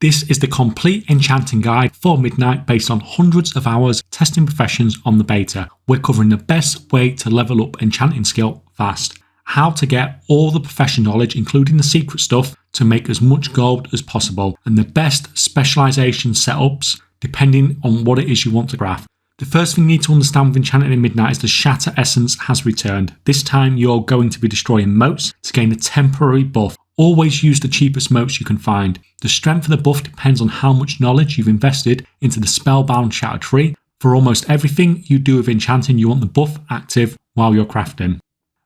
This is the complete enchanting guide for Midnight based on hundreds of hours testing professions on the beta. We're covering the best way to level up enchanting skill fast, how to get all the profession knowledge including the secret stuff to make as much gold as possible, and the best specialization setups depending on what it is you want to craft. The first thing you need to understand with Enchanting in Midnight is the Shatter Essence has returned. This time you're going to be destroying motes to gain a temporary buff. Always use the cheapest motes you can find. The strength of the buff depends on how much knowledge you've invested into the spellbound shatter tree. For almost everything you do with enchanting, you want the buff active while you're crafting.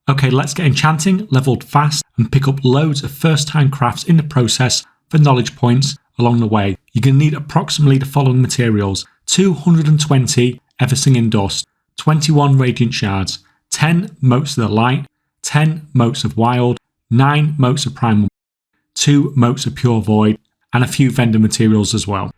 Okay, let's get enchanting leveled fast and pick up loads of first time crafts in the process for knowledge points along the way. You're going to need approximately the following materials: 220 Eversong Dust, 21 Radiant Shards, 10 Motes of the Light, 10 Motes of Wild, 9 Motes of Primal, 2 Motes of Pure Void, and a few vendor materials as well.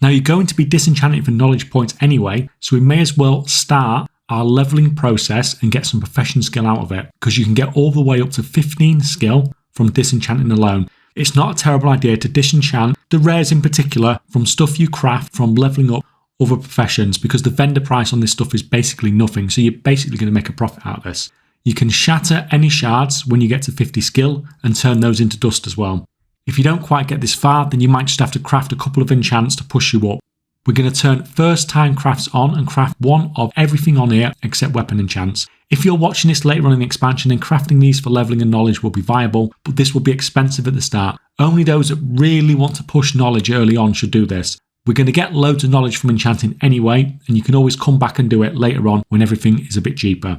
Now you're going to be disenchanting for knowledge points anyway, so we may as well start our leveling process and get some profession skill out of it, because you can get all the way up to 15 skill from disenchanting alone. It's not a terrible idea to disenchant the rares in particular from stuff you craft from leveling up other professions, because the vendor price on this stuff is basically nothing, so you're basically going to make a profit out of this. You can shatter any shards when you get to 50 skill and turn those into dust as well. If you don't quite get this far, then you might just have to craft a couple of enchants to push you up. We're going to turn first time crafts on and craft one of everything on here except weapon enchants. If you're watching this later on in the expansion, then crafting these for leveling and knowledge will be viable, but this will be expensive at the start. Only those that really want to push knowledge early on should do this. We're going to get loads of knowledge from enchanting anyway, and you can always come back and do it later on when everything is a bit cheaper.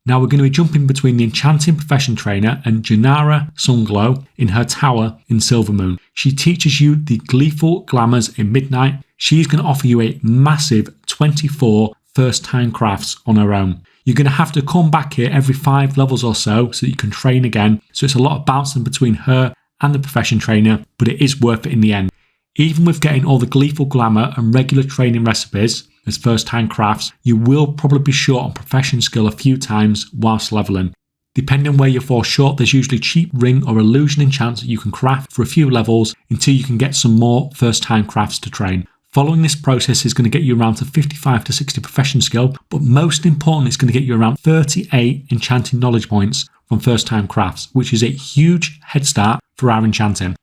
Now we're going to be jumping between the Enchanting Profession Trainer and Janara Sunglow in her tower in Silvermoon. She teaches you the gleeful glamours in Midnight. She's going to offer you a massive 24 first time crafts on her own. You're going to have to come back here every 5 levels or so that you can train again, so it's a lot of bouncing between her and the Profession Trainer, but it is worth it in the end. Even with getting all the gleeful glamour and regular training recipes as first time crafts, you will probably be short on profession skill a few times whilst leveling. Depending on where you fall short, there's usually cheap ring or illusion enchants that you can craft for a few levels until you can get some more first time crafts to train. Following this process is going to get you around to 55 to 60 profession skill, but most important, it's going to get you around 38 enchanting knowledge points from first time crafts, which is a huge head start for our enchanting.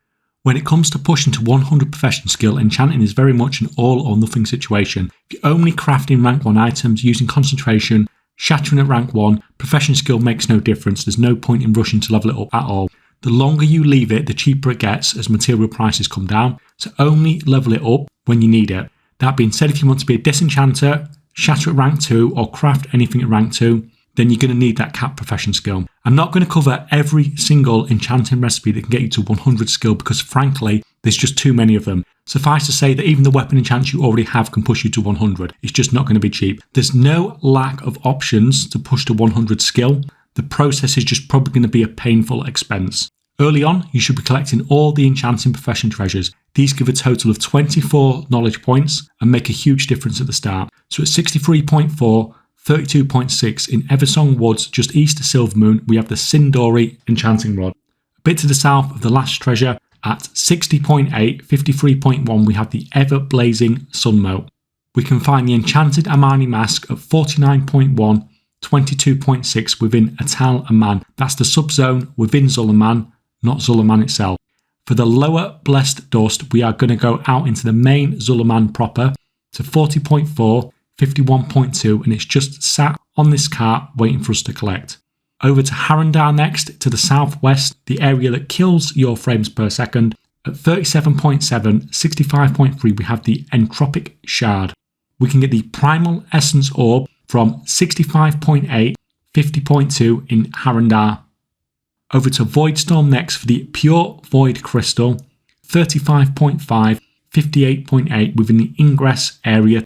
When it comes to pushing to 100 profession skill, enchanting is very much an all or nothing situation. If you're only crafting rank 1 items using concentration, shattering at rank 1, profession skill makes no difference. There's no point in rushing to level it up at all. The longer you leave it, the cheaper it gets as material prices come down, so only level it up when you need it. That being said, if you want to be a disenchanter, shatter at rank 2 or craft anything at rank 2, then you're going to need that cap profession skill. I'm not going to cover every single enchanting recipe that can get you to 100 skill because frankly, there's just too many of them. Suffice to say that even the weapon enchants you already have can push you to 100. It's just not going to be cheap. There's no lack of options to push to 100 skill. The process is just probably going to be a painful expense. Early on, you should be collecting all the enchanting profession treasures. These give a total of 24 knowledge points and make a huge difference at the start. So at 63.4, 32.6 in Eversong Woods, just east of Silvermoon, we have the Sin'dorei Enchanting Rod. A bit to the south of the last treasure, at 60.8, 53.1, we have the Everblazing Sunmote. We can find the Enchanted Amani Mask at 49.1, 22.6 within Atal Aman. That's the subzone within Zulaman, not Zulaman itself. For the lower Blessed Dust, we are going to go out into the main Zulaman proper to 40.4, 51.2, and it's just sat on this cart waiting for us to collect. Over to Harandar next, to the southwest, the area that kills your frames per second. At 37.7, 65.3, we have the Entropic Shard. We can get the Primal Essence Orb from 65.8, 50.2 in Harandar. Over to Voidstorm next for the Pure Void Crystal, 35.5, 58.8 within the Ingress area.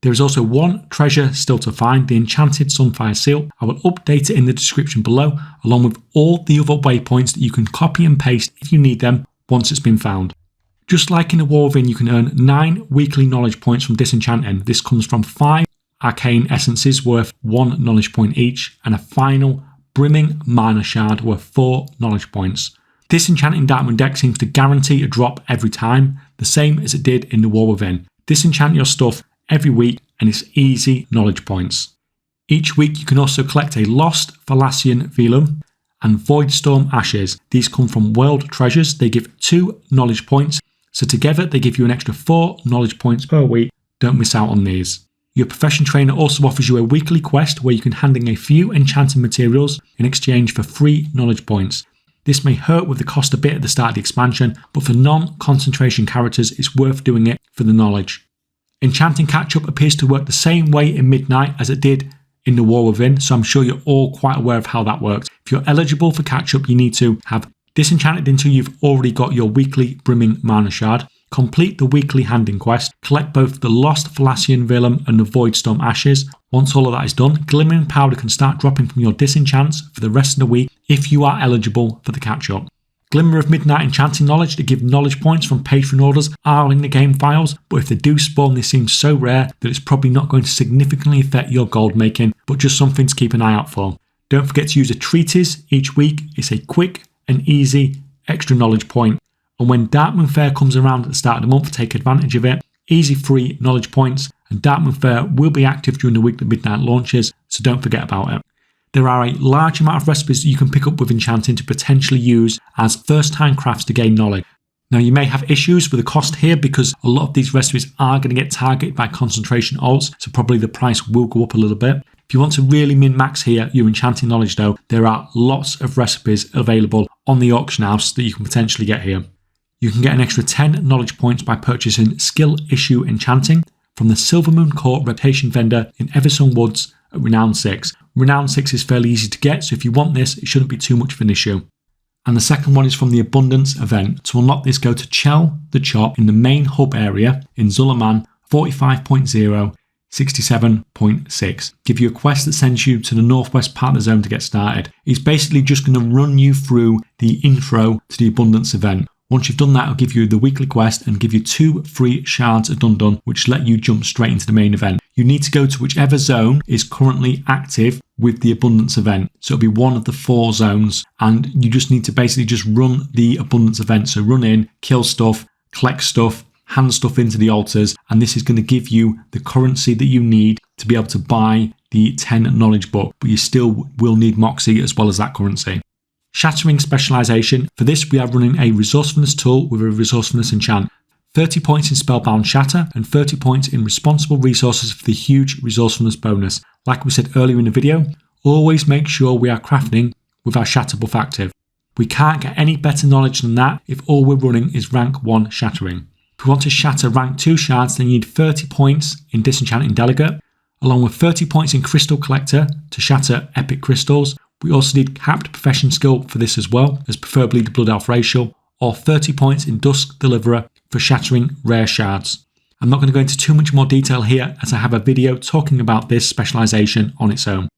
There is also one treasure still to find, the Enchanted Sunfire Silk. I will update it in the description below, along with all the other waypoints that you can copy and paste if you need them once it's been found. Just like in the War Within, you can earn 9 weekly knowledge points from disenchanting. This comes from 5 arcane essences worth 1 knowledge point each, and a final brimming minor shard worth 4 knowledge points. Disenchanting Darkmoon deck seems to guarantee a drop every time. the same as it did in the War Within. Disenchant your stuff every week and it's easy knowledge points. Each week you can also collect a Lost Thalassian Velum and Voidstorm Ashes. These come from World Treasures. They give 2 knowledge points, so together they give you an extra 4 knowledge points per week. Don't miss out on these. Your Profession Trainer also offers you a weekly quest where you can hand in a few enchanting materials in exchange for free knowledge points. This may hurt with the cost a bit at the start of the expansion, but for non-concentration characters it's worth doing it for the knowledge. Enchanting Catch-Up appears to work the same way in Midnight as it did in the War Within, so I'm sure you're all quite aware of how that works. If you're eligible for Catch-Up, you need to have disenchanted until you've already got your weekly Brimming Mana Shard, complete the weekly handing quest, collect both the Lost Thalassian Velum and the Voidstorm Ashes. Once all of that is done, Glimmering Powder can start dropping from your disenchants for the rest of the week if you are eligible for the catch-up. Glimmer of Midnight Enchanting knowledge to give knowledge points from Patreon orders are in the game files, but if they do spawn they seem so rare that it's probably not going to significantly affect your gold making, but just something to keep an eye out for. Don't forget to use a treatise each week. It's a quick and easy extra knowledge point. And when Darkmoon Fair comes around at the start of the month, take advantage of it. Easy free knowledge points, and Darkmoon Fair will be active during the week that Midnight launches, so don't forget about it. There are a large amount of recipes that you can pick up with Enchanting to potentially use as first-time crafts to gain knowledge. Now you may have issues with the cost here because a lot of these recipes are going to get targeted by concentration alts, so probably the price will go up a little bit. If you want to really min-max here your Enchanting knowledge though, there are lots of recipes available on the auction house that you can potentially get here. You can get an extra 10 knowledge points by purchasing Skill Issue Enchanting from the Silvermoon Court reputation vendor in Eversong Woods at Renown 6. Renown 6 is fairly easy to get, so if you want this, it shouldn't be too much of an issue. And the second one is from the Abundance event. To unlock this, go to Chell the Chop in the main hub area in Zul'Aman 45.0, 67.6. Give you a quest that sends you to the northwest part of the zone to get started. It's basically just going to run you through the intro to the Abundance event. Once you've done that, it'll give you the weekly quest and give you 2 free shards of Dun-Dun, which let you jump straight into the main event. You need to go to whichever zone is currently active with the Abundance event. So it'll be one of the 4 zones, and you just need to basically just run the Abundance event. So run in, kill stuff, collect stuff, hand stuff into the altars, and this is going to give you the currency that you need to be able to buy the 10 knowledge book, but you still will need Moxie as well as that currency. Shattering Specialisation. For this we are running a resourcefulness tool with a resourcefulness enchant. 30 points in Spellbound Shatter and 30 points in Responsible Resources for the huge resourcefulness bonus. Like we said earlier in the video, always make sure we are crafting with our Shatter buff active. We can't get any better knowledge than that if all we're running is rank 1 shattering. If we want to shatter rank 2 shards, then you need 30 points in Disenchanting Delegate, along with 30 points in Crystal Collector to shatter epic crystals. We also need capped profession skill for this as well, as preferably the Blood Elf Racial, or 30 points in Dusk Deliverer for shattering rare shards. I'm not going to go into too much more detail here as I have a video talking about this specialisation on its own.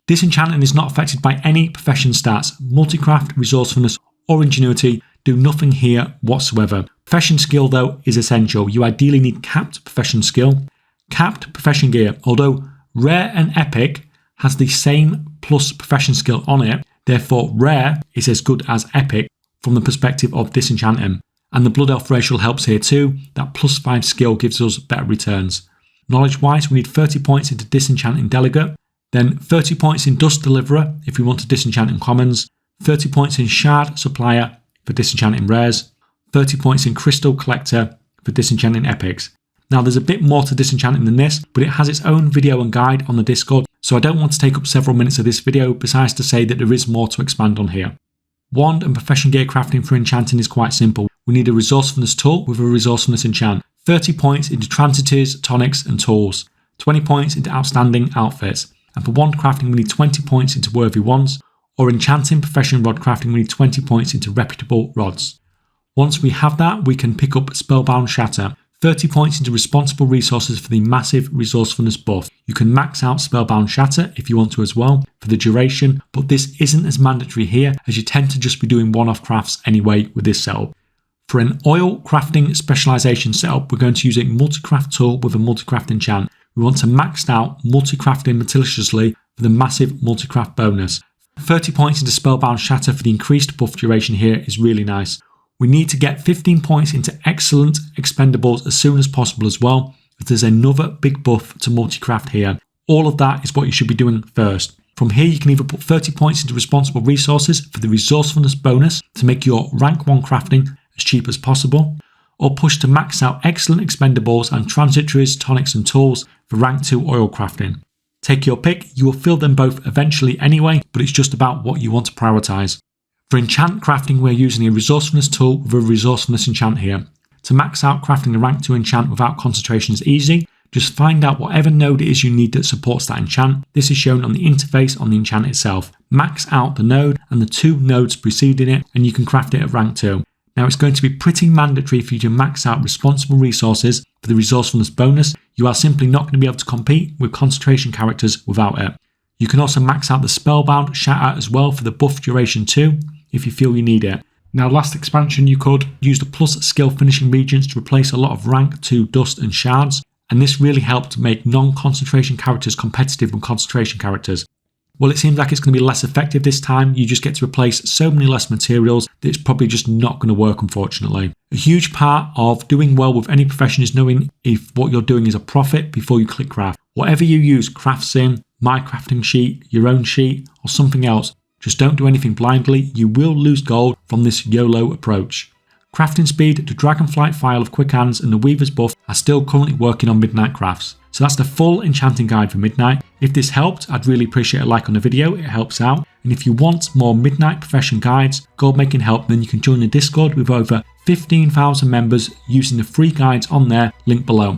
Disenchanting is not affected by any profession stats. Multicraft, resourcefulness or ingenuity do nothing here whatsoever. Profession skill though is essential. You ideally need capped profession skill, capped profession gear, although rare and epic has the same plus profession skill on it, therefore rare is as good as epic from the perspective of disenchanting. And the Blood Elf Racial helps here too. That plus 5 skill gives us better returns. Knowledge wise, we need 30 points into Disenchanting Delegate, then 30 points in Dust Deliverer if we want to disenchant in commons, 30 points in Shard Supplier for disenchanting rares, 30 points in Crystal Collector for disenchanting epics. Now there's a bit more to disenchanting than this, but it has its own video and guide on the Discord, so I don't want to take up several minutes of this video besides to say that there is more to expand on here. Wand and profession gear crafting for enchanting is quite simple. We need a resourcefulness tool with a resourcefulness enchant, 30 points into transitors, tonics and tools, 20 points into outstanding outfits, and for wand crafting we need 20 points into worthy wands, or enchanting profession rod crafting we need 20 points into reputable rods. Once we have that, we can pick up Spellbound Shatter, 30 points into responsible resources for the massive resourcefulness buff. You can max out Spellbound Shatter if you want to as well for the duration, but this isn't as mandatory here as you tend to just be doing one-off crafts anyway with this setup. For an oil crafting specialisation setup, we're going to use a multi-craft tool with a multi-craft enchant. We want to max out multi-crafting meticulously for the massive multi-craft bonus. 30 points into Spellbound Shatter for the increased buff duration here is really nice. We need to get 15 points into excellent expendables as soon as possible as well, as there's another big buff to multi-craft here. All of that is what you should be doing first. From here you can either put 30 points into responsible resources for the resourcefulness bonus to make your rank 1 crafting as cheap as possible, or push to max out excellent expendables and transitories, tonics and tools for rank 2 oil crafting. Take your pick, you will fill them both eventually anyway, but it's just about what you want to prioritise. For enchant crafting, we're using a resourcefulness tool with a resourcefulness enchant here. To max out crafting a rank 2 enchant without concentration is easy. Just find out whatever node it is you need that supports that enchant. This is shown on the interface on the enchant itself. Max out the node and the 2 nodes preceding it and you can craft it at rank 2. Now it's going to be pretty mandatory for you to max out responsible resources for the resourcefulness bonus. You are simply not going to be able to compete with concentration characters without it. You can also max out the spellbound shatter as well for the buff duration too, if you feel you need it. Now last expansion you could use the plus skill finishing Reagents to replace a lot of rank 2 dust and shards, and this really helped make non-concentration characters competitive with concentration characters. Well, it seems like it's going to be less effective this time. You just get to replace so many less materials that it's probably just not going to work, unfortunately. A huge part of doing well with any profession is knowing if what you're doing is a profit before you click craft. Whatever you use, CraftSim, my crafting sheet, your own sheet, or something else, just don't do anything blindly. You will lose gold from this YOLO approach. Crafting Speed, the Dragonflight File of Quick Hands and the Weaver's Buff are still currently working on Midnight crafts. So that's the full enchanting guide for Midnight. If this helped, I'd really appreciate a like on the video, it helps out. And if you want more Midnight profession guides, gold making help, then you can join the Discord with over 15,000 members using the free guides on there, link below.